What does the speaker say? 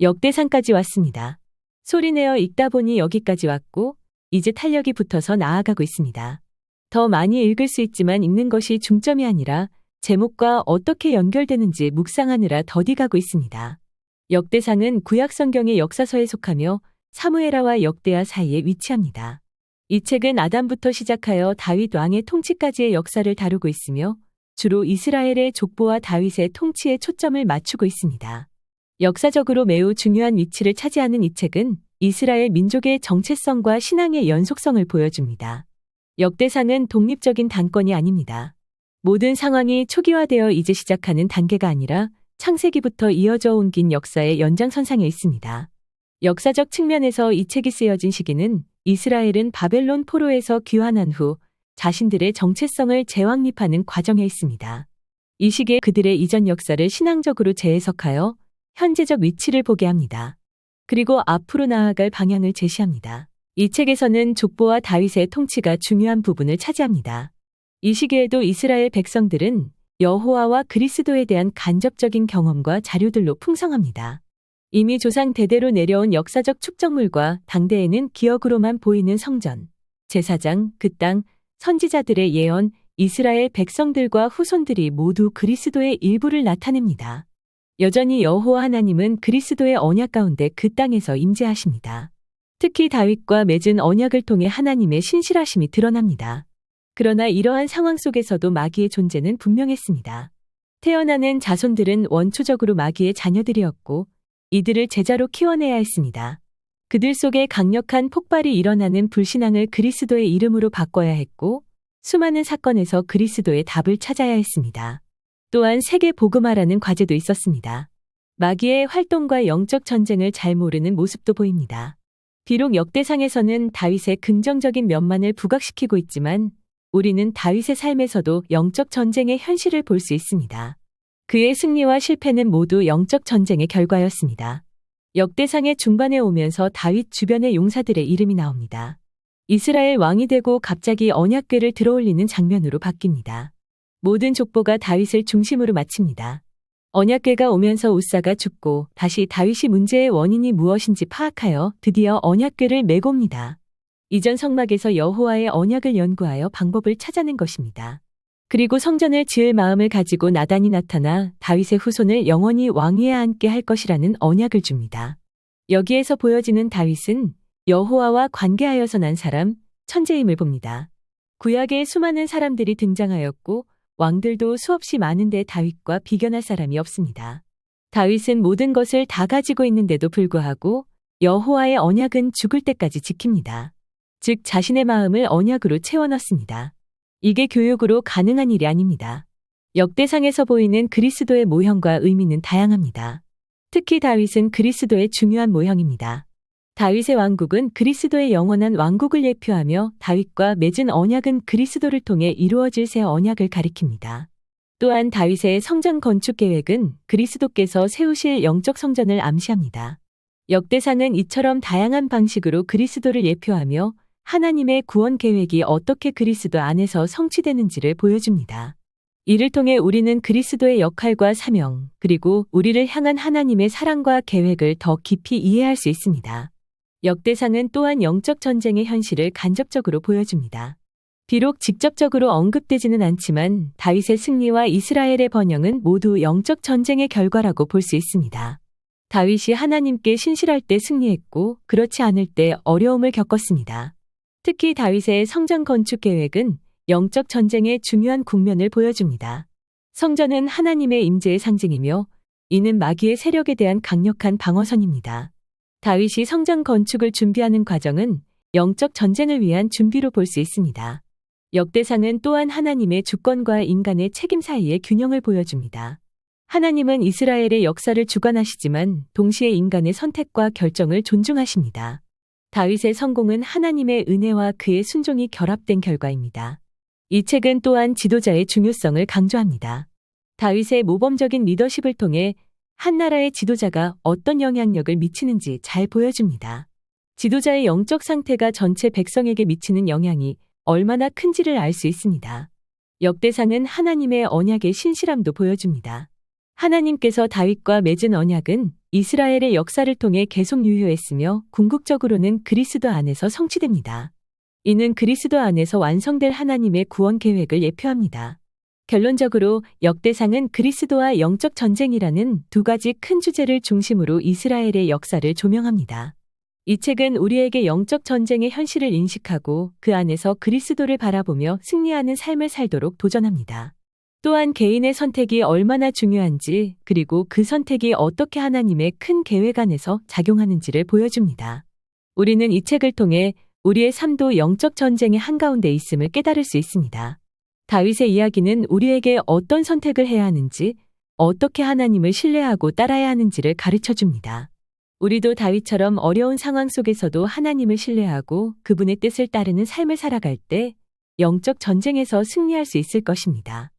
역대상까지 왔습니다. 소리내어 읽다 보니 여기까지 왔고 이제 탄력이 붙어서 나아가고 있습니다. 더 많이 읽을 수 있지만 읽는 것이 중점이 아니라 제목과 어떻게 연결되는지 묵상하느라 더디 가고 있습니다. 역대상은 구약 성경의 역사서에 속하며 사무엘하와 역대하 사이에 위치합니다. 이 책은 아담부터 시작하여 다윗 왕의 통치까지의 역사를 다루고 있으며 주로 이스라엘의 족보와 다윗의 통치에 초점을 맞추고 있습니다. 역사적으로 매우 중요한 위치를 차지하는 이 책은 이스라엘 민족의 정체성과 신앙의 연속성을 보여줍니다. 역대상은 독립적인 단권이 아닙니다. 모든 상황이 초기화되어 이제 시작하는 단계가 아니라 창세기부터 이어져 온 긴 역사의 연장선상에 있습니다. 역사적 측면에서 이 책이 쓰여진 시기는 이스라엘은 바벨론 포로에서 귀환한 후 자신들의 정체성을 재확립하는 과정에 있습니다. 이 시기에 그들의 이전 역사를 신앙적으로 재해석하여 현재적 위치를 보게 합니다. 그리고 앞으로 나아갈 방향을 제시합니다. 이 책에서는 족보와 다윗의 통치가 중요한 부분을 차지합니다. 이 시기에도 이스라엘 백성들은 여호와와 그리스도에 대한 간접적인 경험과 자료들로 풍성합니다. 이미 조상 대대로 내려온 역사적 축적물과 당대에는 기억으로만 보이는 성전, 제사장, 그 땅, 선지자들의 예언, 이스라엘 백성들과 후손들이 모두 그리스도의 일부를 나타냅니다. 여전히 여호와 하나님은 그리스도의 언약 가운데 그 땅에서 임재하십니다. 특히 다윗과 맺은 언약을 통해 하나님의 신실하심이 드러납니다. 그러나 이러한 상황 속에서도 마귀의 존재는 분명했습니다. 태어나는 자손들은 원초적으로 마귀의 자녀들이었고 이들을 제자로 키워내야 했습니다. 그들 속에 강력한 폭발이 일어나는 불신앙을 그리스도의 이름으로 바꿔야 했고 수많은 사건에서 그리스도의 답을 찾아야 했습니다. 또한 세계 복음화라는 과제도 있었습니다. 마귀의 활동과 영적 전쟁을 잘 모르는 모습도 보입니다. 비록 역대상에서는 다윗의 긍정적인 면만을 부각시키고 있지만 우리는 다윗의 삶에서도 영적 전쟁의 현실을 볼 수 있습니다. 그의 승리와 실패는 모두 영적 전쟁의 결과였습니다. 역대상의 중반에 오면서 다윗 주변의 용사들의 이름이 나옵니다. 이스라엘 왕이 되고 갑자기 언약궤를 들어올리는 장면으로 바뀝니다. 모든 족보가 다윗을 중심으로 마칩니다. 언약궤가 오면서 우사가 죽고 다시 다윗이 문제의 원인이 무엇인지 파악하여 드디어 언약궤를 메고 옵니다. 이전 성막에서 여호와의 언약을 연구하여 방법을 찾아낸 것입니다. 그리고 성전을 지을 마음을 가지고 나단이 나타나 다윗의 후손을 영원히 왕위에 앉게 할 것이라는 언약을 줍니다. 여기에서 보여지는 다윗은 여호와와 관계하여서 난 사람, 천재임을 봅니다. 구약에 수많은 사람들이 등장하였고 왕들도 수없이 많은데 다윗과 비견할 사람이 없습니다. 다윗은 모든 것을 다 가지고 있는데도 불구하고 여호와의 언약은 죽을 때까지 지킵니다. 즉 자신의 마음을 언약으로 채워넣습니다. 이게 교육으로 가능한 일이 아닙니다. 역대상에서 보이는 그리스도의 모형과 의미는 다양합니다. 특히 다윗은 그리스도의 중요한 모형입니다. 다윗의 왕국은 그리스도의 영원한 왕국을 예표하며 다윗과 맺은 언약은 그리스도를 통해 이루어질 새 언약을 가리킵니다. 또한 다윗의 성전 건축 계획은 그리스도께서 세우실 영적 성전을 암시합니다. 역대상은 이처럼 다양한 방식으로 그리스도를 예표하며 하나님의 구원 계획이 어떻게 그리스도 안에서 성취되는지를 보여줍니다. 이를 통해 우리는 그리스도의 역할과 사명, 그리고 우리를 향한 하나님의 사랑과 계획을 더 깊이 이해할 수 있습니다. 역대상은 또한 영적 전쟁의 현실을 간접적으로 보여줍니다. 비록 직접적으로 언급되지는 않지만 다윗의 승리와 이스라엘의 번영은 모두 영적 전쟁의 결과라고 볼 수 있습니다. 다윗이 하나님께 신실할 때 승리했고 그렇지 않을 때 어려움을 겪었습니다. 특히 다윗의 성전 건축 계획은 영적 전쟁의 중요한 국면을 보여줍니다. 성전은 하나님의 임재의 상징이며 이는 마귀의 세력에 대한 강력한 방어선입니다. 다윗이 성전 건축을 준비하는 과정은 영적 전쟁을 위한 준비로 볼 수 있습니다. 역대상은 또한 하나님의 주권과 인간의 책임 사이의 균형을 보여줍니다. 하나님은 이스라엘의 역사를 주관하시지만 동시에 인간의 선택과 결정을 존중하십니다. 다윗의 성공은 하나님의 은혜와 그의 순종이 결합된 결과입니다. 이 책은 또한 지도자의 중요성을 강조합니다. 다윗의 모범적인 리더십을 통해 한 나라의 지도자가 어떤 영향력을 미치는지 잘 보여줍니다. 지도자의 영적 상태가 전체 백성에게 미치는 영향이 얼마나 큰지를 알 수 있습니다. 역대상은 하나님의 언약의 신실함도 보여줍니다. 하나님께서 다윗과 맺은 언약은 이스라엘의 역사를 통해 계속 유효했으며 궁극적으로는 그리스도 안에서 성취됩니다. 이는 그리스도 안에서 완성될 하나님의 구원 계획을 예표합니다. 결론적으로 역대상은 그리스도와 영적 전쟁이라는 두 가지 큰 주제를 중심으로 이스라엘의 역사를 조명합니다. 이 책은 우리에게 영적 전쟁의 현실을 인식하고 그 안에서 그리스도를 바라보며 승리하는 삶을 살도록 도전합니다. 또한 개인의 선택이 얼마나 중요한지, 그리고 그 선택이 어떻게 하나님의 큰 계획 안에서 작용하는지를 보여줍니다. 우리는 이 책을 통해 우리의 삶도 영적 전쟁의 한가운데 있음을 깨달을 수 있습니다. 다윗의 이야기는 우리에게 어떤 선택을 해야 하는지, 어떻게 하나님을 신뢰하고 따라야 하는지를 가르쳐 줍니다. 우리도 다윗처럼 어려운 상황 속에서도 하나님을 신뢰하고 그분의 뜻을 따르는 삶을 살아갈 때 영적 전쟁에서 승리할 수 있을 것입니다.